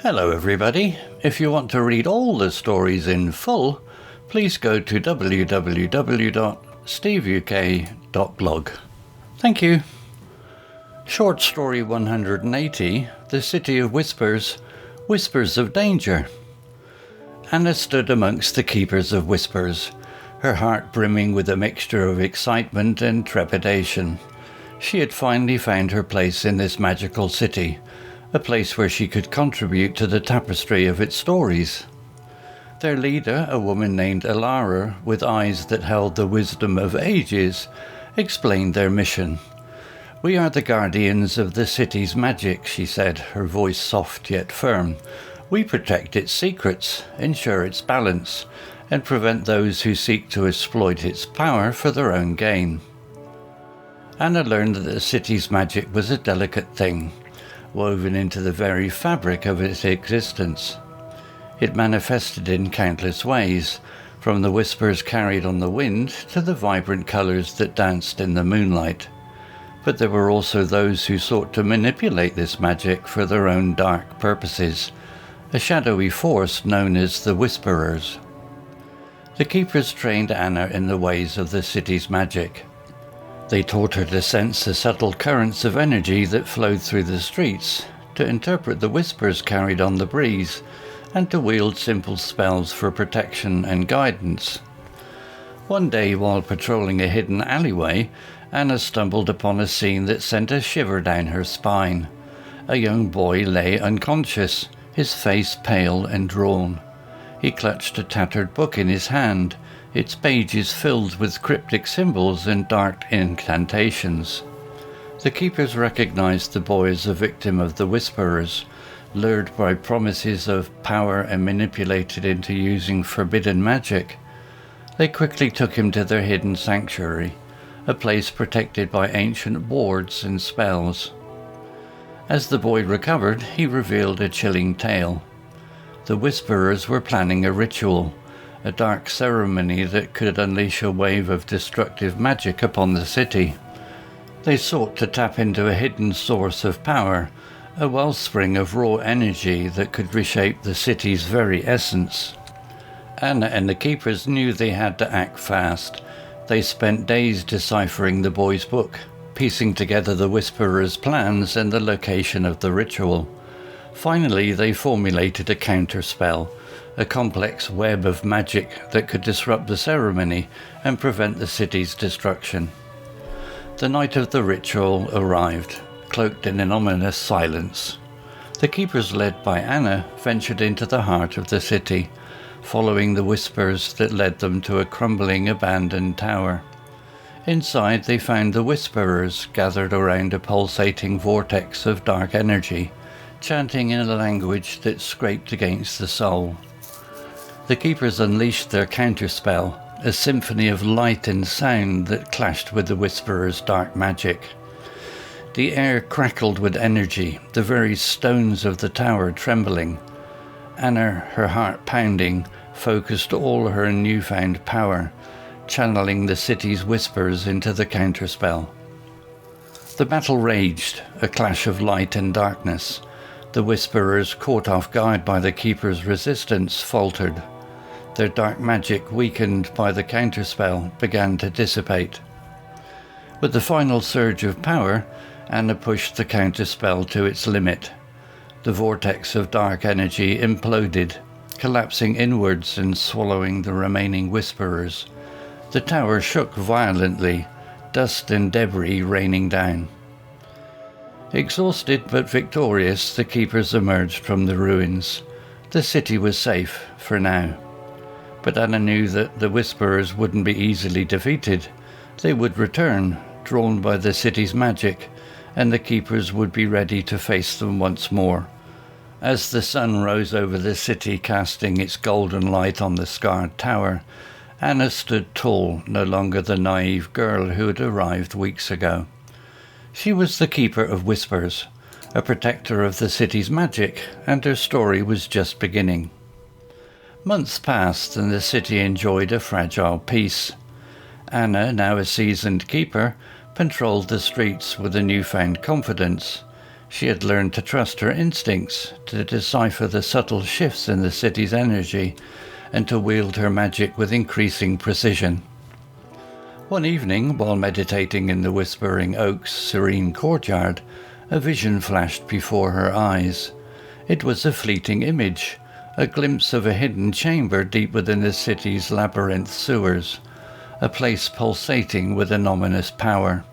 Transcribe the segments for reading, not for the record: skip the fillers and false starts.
Hello everybody. If you want to read all the stories in full, please go to www.steveuk.blog. Thank you. Short story 180, The City of Whispers, Whispers of Danger. Anna stood amongst the keepers of whispers, her heart brimming with a mixture of excitement and trepidation. She had finally found her place in this magical city, a place where she could contribute to the tapestry of its stories. Their leader, a woman named Elara, with eyes that held the wisdom of ages, explained their mission. "We are the guardians of the city's magic," she said, her voice soft yet firm. "We protect its secrets, ensure its balance, and prevent those who seek to exploit its power for their own gain." Anna learned that the city's magic was a delicate thing, woven into the very fabric of its existence. It manifested in countless ways, from the whispers carried on the wind to the vibrant colours that danced in the moonlight. But there were also those who sought to manipulate this magic for their own dark purposes, a shadowy force known as the Whisperers. The keepers trained Anna in the ways of the city's magic. They taught her to sense the subtle currents of energy that flowed through the streets, to interpret the whispers carried on the breeze, and to wield simple spells for protection and guidance. One day, while patrolling a hidden alleyway, Anna stumbled upon a scene that sent a shiver down her spine. A young boy lay unconscious, his face pale and drawn. He clutched a tattered book in his hand, its pages filled with cryptic symbols and dark incantations. The keepers recognized the boy as a victim of the Whisperers, lured by promises of power and manipulated into using forbidden magic. They quickly took him to their hidden sanctuary, a place protected by ancient wards and spells. As the boy recovered, he revealed a chilling tale. The Whisperers were planning a ritual, a dark ceremony that could unleash a wave of destructive magic upon the city. They sought to tap into a hidden source of power, a wellspring of raw energy that could reshape the city's very essence. Anna and the keepers knew they had to act fast. They spent days deciphering the boy's book, piecing together the Whisperers' plans and the location of the ritual. Finally, they formulated a counterspell, a complex web of magic that could disrupt the ceremony and prevent the city's destruction. The night of the ritual arrived, cloaked in an ominous silence. The keepers, led by Anna, ventured into the heart of the city, following the whispers that led them to a crumbling, abandoned tower. Inside, they found the Whisperers gathered around a pulsating vortex of dark energy, chanting in a language that scraped against the soul. The keepers unleashed their counterspell, a symphony of light and sound that clashed with the Whisperers' dark magic. The air crackled with energy, the very stones of the tower trembling. Anna, her heart pounding, focused all her newfound power, channeling the city's whispers into the counterspell. The battle raged, a clash of light and darkness. The Whisperers, caught off guard by the keepers' resistance, faltered. Their dark magic, weakened by the counterspell, began to dissipate. With the final surge of power, Anna pushed the counterspell to its limit. The vortex of dark energy imploded, collapsing inwards and swallowing the remaining Whisperers. The tower shook violently, dust and debris raining down. Exhausted but victorious, the keepers emerged from the ruins. The city was safe, for now. But Anna knew that the Whisperers wouldn't be easily defeated. They would return, drawn by the city's magic, and the keepers would be ready to face them once more. As the sun rose over the city, casting its golden light on the scarred tower, Anna stood tall, no longer the naive girl who had arrived weeks ago. She was the keeper of whispers, a protector of the city's magic, and her story was just beginning. Months passed and the city enjoyed a fragile peace. Anna, now a seasoned keeper, patrolled the streets with a newfound confidence. She had learned to trust her instincts, to decipher the subtle shifts in the city's energy, and to wield her magic with increasing precision. One evening, while meditating in the Whispering Oak's serene courtyard, a vision flashed before her eyes. It was a fleeting image, a glimpse of a hidden chamber deep within the city's labyrinth sewers, a place pulsating with an ominous power.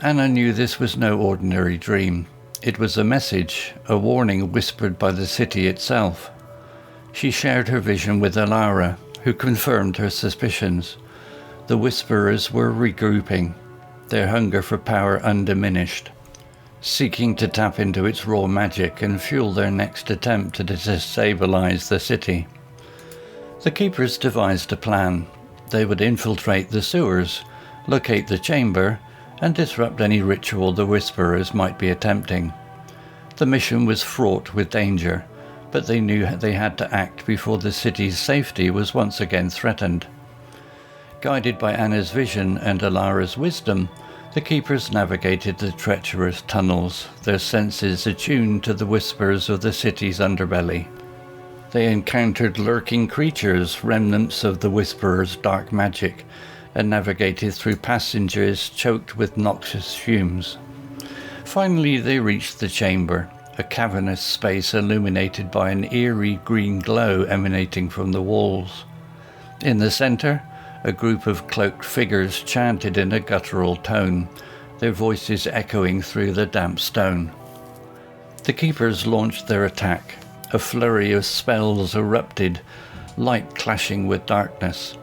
Anna knew this was no ordinary dream. It was a message, a warning whispered by the city itself. She shared her vision with Elara, who confirmed her suspicions. The Whisperers were regrouping, their hunger for power undiminished, seeking to tap into its raw magic and fuel their next attempt to destabilize the city. The Keepers devised a plan. They would infiltrate the sewers, locate the chamber, and disrupt any ritual the Whisperers might be attempting. The mission was fraught with danger, but they knew they had to act before the city's safety was once again threatened. Guided by Anna's vision and Elara's wisdom, the Keepers navigated the treacherous tunnels, their senses attuned to the whispers of the city's underbelly. They encountered lurking creatures, remnants of the Whisperers' dark magic, and navigated through passages choked with noxious fumes. Finally, they reached the chamber, a cavernous space illuminated by an eerie green glow emanating from the walls. In the center, a group of cloaked figures chanted in a guttural tone, their voices echoing through the damp stone. The Keepers launched their attack. A flurry of spells erupted, light clashing with darkness.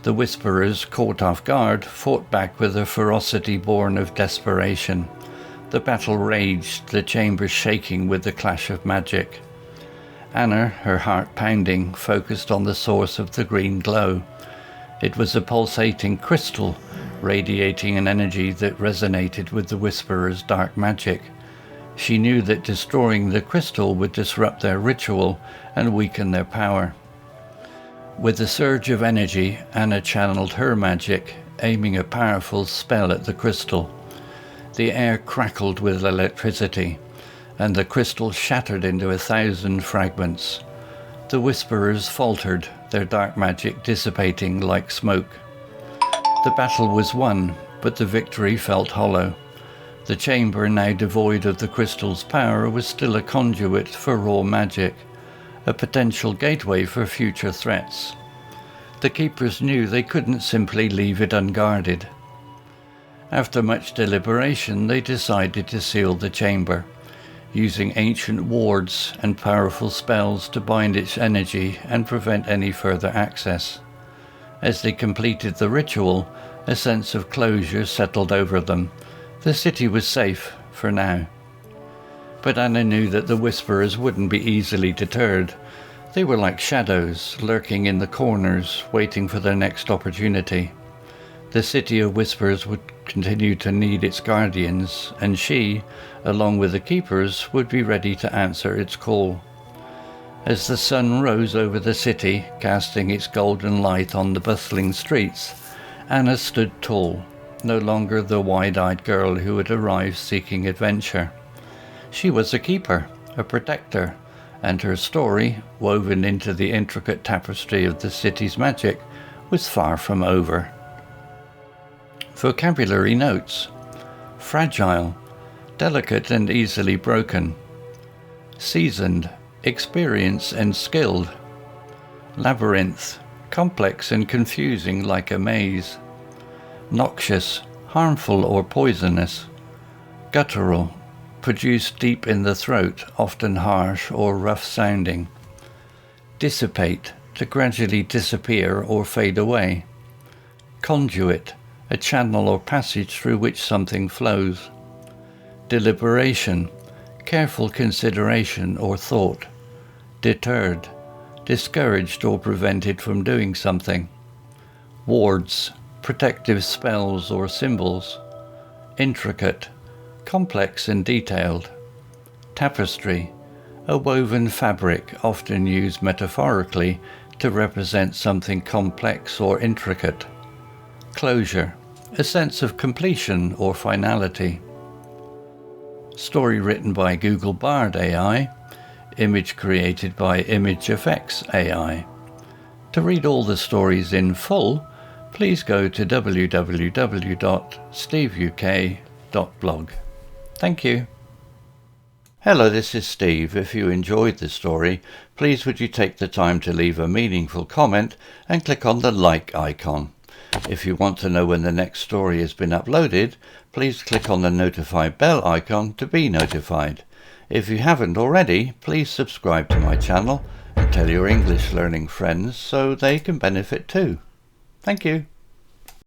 The Whisperers, caught off guard, fought back with a ferocity born of desperation. The battle raged, the chamber shaking with the clash of magic. Anna, her heart pounding, focused on the source of the green glow. It was a pulsating crystal, radiating an energy that resonated with the Whisperers' dark magic. She knew that destroying the crystal would disrupt their ritual and weaken their power. With a surge of energy, Anna channeled her magic, aiming a powerful spell at the crystal. The air crackled with electricity, and the crystal shattered into 1,000 fragments. The Whisperers faltered, their dark magic dissipating like smoke. The battle was won, but the victory felt hollow. The chamber, now devoid of the crystal's power, was still a conduit for raw magic, a potential gateway for future threats. The Keepers knew they couldn't simply leave it unguarded. After much deliberation, they decided to seal the chamber, using ancient wards and powerful spells to bind its energy and prevent any further access. As they completed the ritual, a sense of closure settled over them. The city was safe, for now. But Anna knew that the Whisperers wouldn't be easily deterred. They were like shadows, lurking in the corners, waiting for their next opportunity. The city of Whispers would continue to need its guardians, and she, along with the Keepers, would be ready to answer its call. As the sun rose over the city, casting its golden light on the bustling streets, Anna stood tall, no longer the wide-eyed girl who had arrived seeking adventure. She was a keeper, a protector, and her story, woven into the intricate tapestry of the city's magic, was far from over. Vocabulary notes: fragile, delicate and easily broken. Seasoned, experienced and skilled. Labyrinth, complex and confusing like a maze. Noxious, harmful or poisonous. Guttural, produced deep in the throat, often harsh or rough sounding. Dissipate, to gradually disappear or fade away. Conduit, a channel or passage through which something flows. Deliberation, careful consideration or thought. Deterred, discouraged or prevented from doing something. Wards, protective spells or symbols. Intricate, complex and detailed. Tapestry, a woven fabric often used metaphorically to represent something complex or intricate. Closure, a sense of completion or finality. story written by Google Bard AI, image created by ImageFX AI. To read all the stories in full, please go to www.steveuk.blog. Thank you. Hello, this is Steve. If you enjoyed the story, please would you take the time to leave a meaningful comment and click on the like icon. If you want to know when the next story has been uploaded, please click on the notify bell icon to be notified. If you haven't already, please subscribe to my channel and tell your English learning friends so they can benefit too. Thank you.